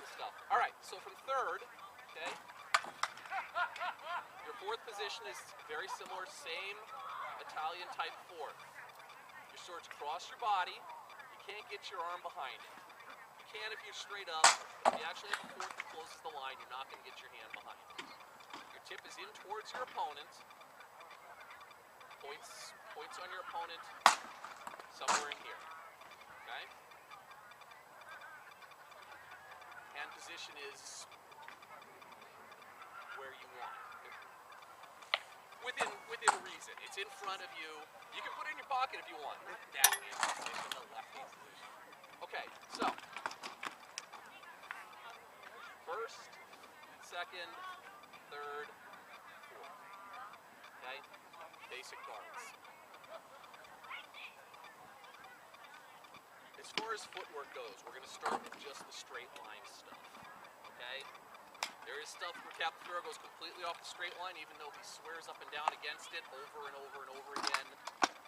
Good stuff. All right, so from third, okay, your fourth position is very similar, same Italian type fourth. Your sword's across your body. You can't get your arm behind it. You can if you're straight up, but if you actually have a fourth that closes the line, you're not going to get your hand behind it. Your tip is in towards your opponent. Points on your opponent somewhere in here. Okay? Hand position is where you want. Within reason. It's in front of you. You can put it in your pocket if you want. That hand position, the left hand position. Okay, so first, second, third, fourth. Okay? Basic guards. As far as footwork goes, we're going to start with just the straight line stuff. Okay? There is stuff where Capo Ferro goes completely off the straight line, even though he swears up and down against it over and over and over again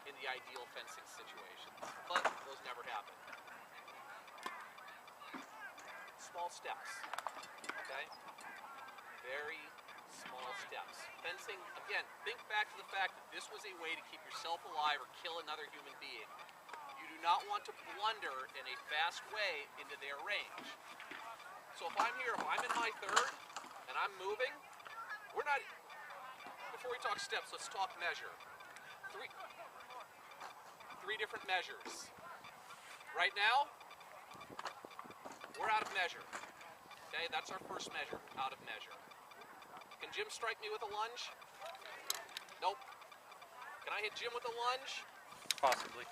in the ideal fencing situations. But those never happen. Small steps. Okay? Very small steps. Fencing, again, think back to the fact that this was a way to keep yourself alive or kill another human being. You do not want to blunder in a fast way into their range. So if I'm here, if I'm in my third, and I'm moving, we're not, before we talk steps, let's talk measure. Three different measures. Right now, we're out of measure. Okay, that's our first measure, out of measure. Can Jim strike me with a lunge? Nope. Can I hit Jim with a lunge? Possibly.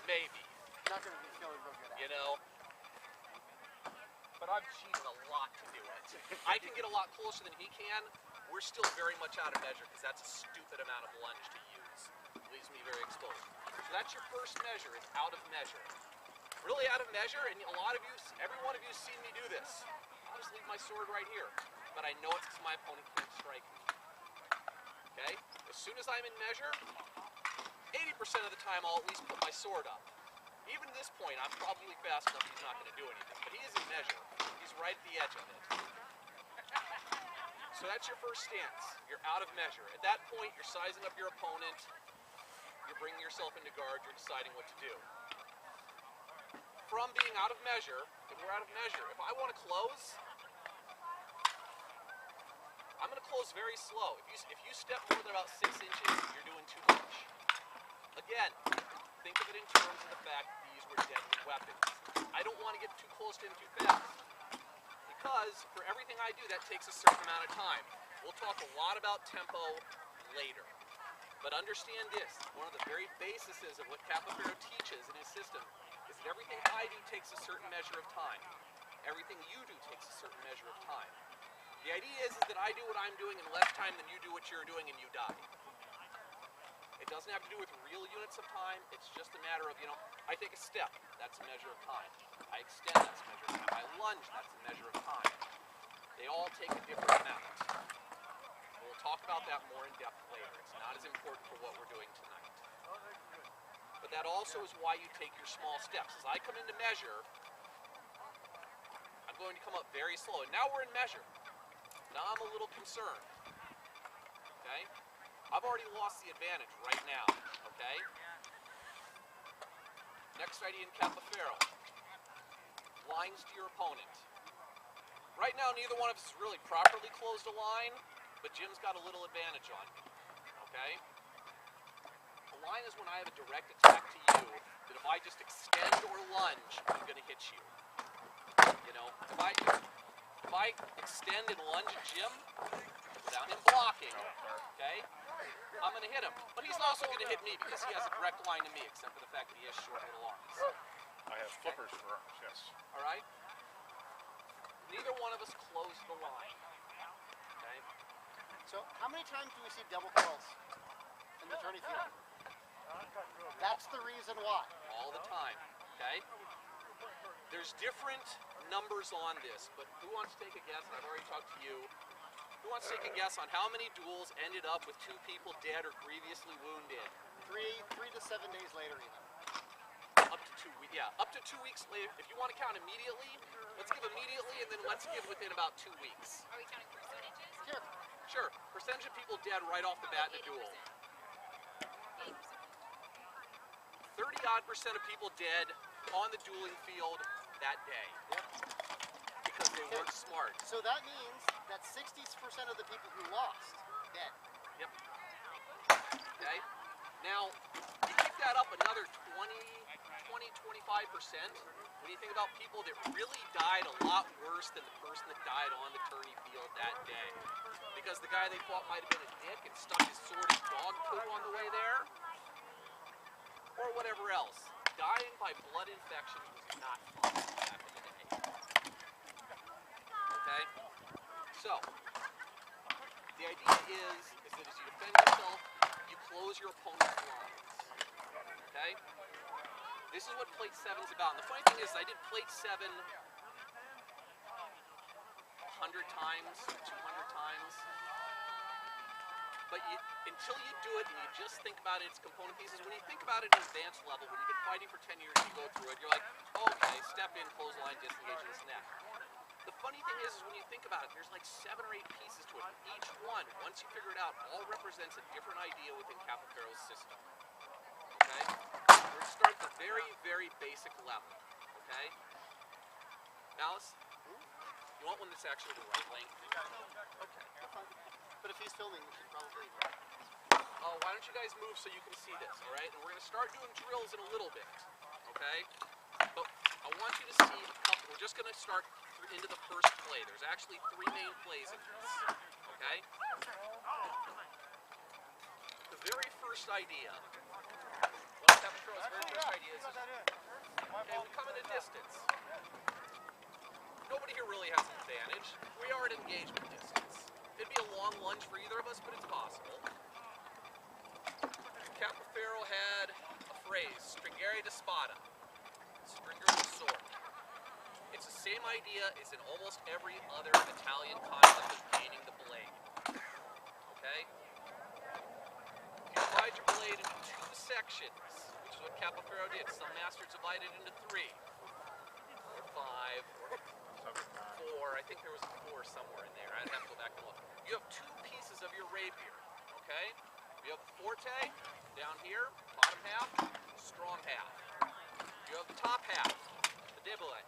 Maybe. Not going to be feeling real good at it. You know? But I've cheated a lot to do it. I can get a lot closer than he can. We're still very much out of measure because that's a stupid amount of lunge to use. It leaves me very exposed. So that's your first measure, is out of measure. Really out of measure, and a lot of you, every one of you has seen me do this. I'll just leave my sword right here. But I know it's because my opponent can't strike me. Okay? As soon as I'm in measure, 80% of the time I'll at least put my sword up. Even at this point, I'm probably fast enough he's not going to do anything. But he is in measure. He's right at the edge of it. So that's your first stance. You're out of measure. At that point, you're sizing up your opponent. You're bringing yourself into guard. You're deciding what to do. From being out of measure, if we're out of measure, if I want to close, I'm going to close very slow. If you step more than about 6 inches, you're doing too much. Again, think of it in terms of the fact that these were deadly weapons. I don't want to get too close to him too fast, because for everything I do, that takes a certain amount of time. We'll talk a lot about tempo later. But understand this, one of the very bases of what Capo Ferro teaches in his system is that everything I do takes a certain measure of time. Everything you do takes a certain measure of time. The idea is that I do what I'm doing in less time than you do what you're doing and you die. It doesn't have to do with real units of time. It's just a matter of, I take a step, that's a measure of time. I extend, that's a measure of time. I lunge, that's a measure of time. They all take a different amount. We'll talk about that more in depth later. It's not as important for what we're doing tonight. But that also is why you take your small steps. As I come into measure, I'm going to come up very slow. And now we're in measure. Now I'm a little concerned. Okay? I've already lost the advantage right now, okay? Next idea in Capo Ferro. Lines to your opponent. Right now, neither one of us has really properly closed a line, but Jim's got a little advantage on me, okay? A line is when I have a direct attack to you, that if I just extend or lunge, I'm going to hit you. If I extend and lunge at Jim, without him blocking, okay, I'm going to hit him. But he's also going to hit me because he has a direct line to me, except for the fact that he has short little arms. I have flippers for arms, yes. All right? Neither one of us closed the line. Okay? So how many times do we see double curls in the tourney field? That's the reason why. All the time. Okay? There's different numbers on this, but who wants to take a guess? I've already talked to you. Who wants to take a guess on how many duels ended up with 2 people dead or grievously wounded? 3 to 7 days later even. Up to 2 weeks. Yeah, up to 2 weeks later. If you want to count immediately, let's give immediately, and then let's give within about 2 weeks. Are we counting percentages? Here. Sure, percentage of people dead right off the bat in a duel. 30-odd% of people dead on the dueling field that day. Yep. Because they weren't smart. So that means that 60% of the people who lost dead. Yep. Okay? Now, you kick that up another 25%. When you think about people that really died a lot worse than the person that died on the tourney field that day. Because the guy they fought might have been a dick and stuck his sword in dog poo on the way there. Or whatever else. Dying by blood infection was not fun back in the day. Okay? So, the idea is that as you defend yourself, you close your opponent's lines. Okay? This is what plate 7 is about. And the funny thing is, I did plate 7 100 times, 200 times. But until you do it and you just think about its component pieces, when you think about it at advanced level, when you've been fighting for 10 years, you go through it, you're like, okay, step in, close line, disengage, and snap. The funny thing is when you think about it, there's like 7 or 8 pieces to it. Each one, once you figure it out, all represents a different idea within Capo Ferro's system. Okay? We're going to start at the very, very basic level. Okay? Malice, you want one that's actually the right length? Okay. But if he's filming, we should probably... Why don't you guys move so you can see this, alright? And we're going to start doing drills in a little bit. Okay? But I want you to see a couple. We're just going to start into the first play. There's actually 3 main plays in this. Okay? The very first idea. Well, Capo Ferro's very first idea is, okay, we come in a distance. Nobody here really has an advantage. We are at engagement distance. It'd be a long lunge for either of us, but it's possible. Capo Ferro had a phrase, stringere di spada. Stringer the sword. It's the same idea as in almost every other Italian concept of gaining the blade. Okay? You divide your blade into 2 sections, which is what Capo Ferro did. Some masters divided into 3, or 5, 4. I think there was a 4 somewhere in there. I'd have to go back and look. You have 2 pieces of your rapier. Okay? You have the forte down here, bottom half, strong half. You have the top half, the debole.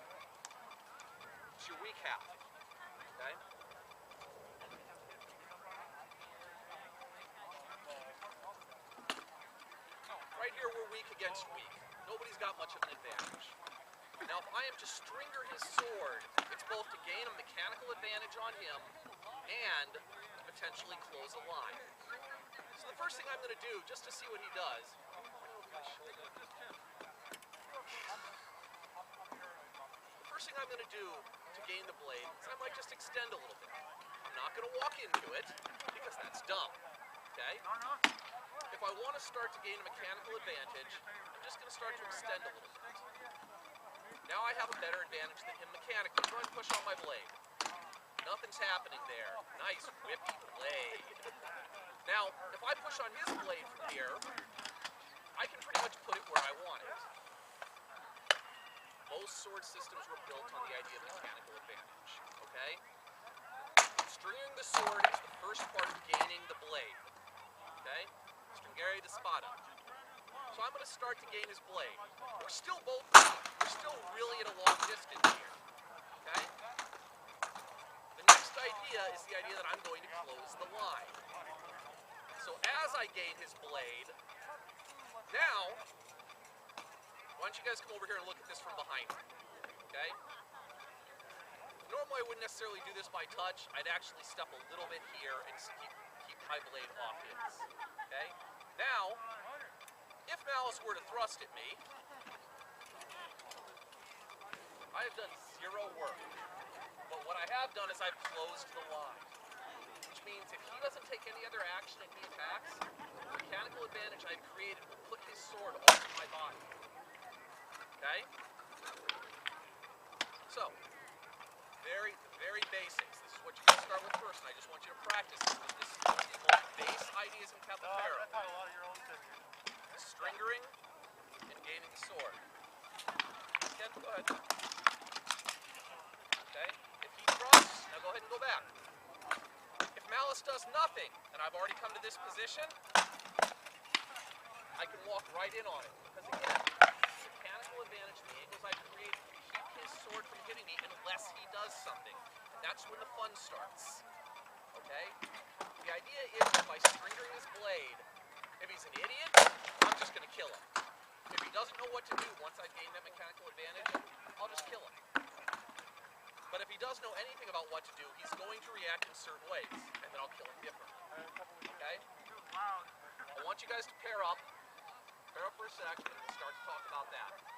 It's your weak half. Okay? Right here we're weak against weak. Nobody's got much of an advantage. Now if I am to stringer his sword, it's both to gain a mechanical advantage on him and potentially close a line. So the first thing I'm going to do, just to see what he does, I'm going to do to gain the blade is I might just extend a little bit. I'm not going to walk into it because that's dumb. Okay? If I want to start to gain a mechanical advantage, I'm just going to start to extend a little bit. Now I have a better advantage than him mechanically. So I push on my blade. Nothing's happening there. Nice whippy blade. Now, if I push on his blade from here, I can pretty much put it where I want it. Most sword systems were built on the idea of mechanical advantage. Okay? Stringing the sword is the first part of gaining the blade. Okay? Stringere di spada. So I'm going to start to gain his blade. We're still both, we're still really at a long distance here. Okay? The next idea is the idea that I'm going to close the line. So as I gain his blade, now, why don't you guys come over here and look at this from behind me, okay? Normally I wouldn't necessarily do this by touch. I'd actually step a little bit here and keep my blade off his, okay? Now, if Malice were to thrust at me, I have done 0 work. But what I have done is I've closed the line, which means if he doesn't take any other action and he attacks, the mechanical advantage I've created will put his sword off my body. Okay? So, very basics. This is what you're going to start with first, and I just want you to practice this. This is one of the most base ideas in Capo Ferro. Stringering and gaining the sword. Ken, go ahead. Okay? If he go back. If Malice does nothing, and I've already come to this position, I can walk right in on it. Because again, mechanical advantage, the angles I create keep his sword from hitting me unless he does something. And that's when the fun starts. Okay? The idea is that by stringering his blade, if he's an idiot, I'm just going to kill him. If he doesn't know what to do once I've gained that mechanical advantage, I'll just kill him. But if he does know anything about what to do, he's going to react in certain ways, and then I'll kill him differently. Okay? I want you guys to pair up for a sec, and we'll start to talk about that.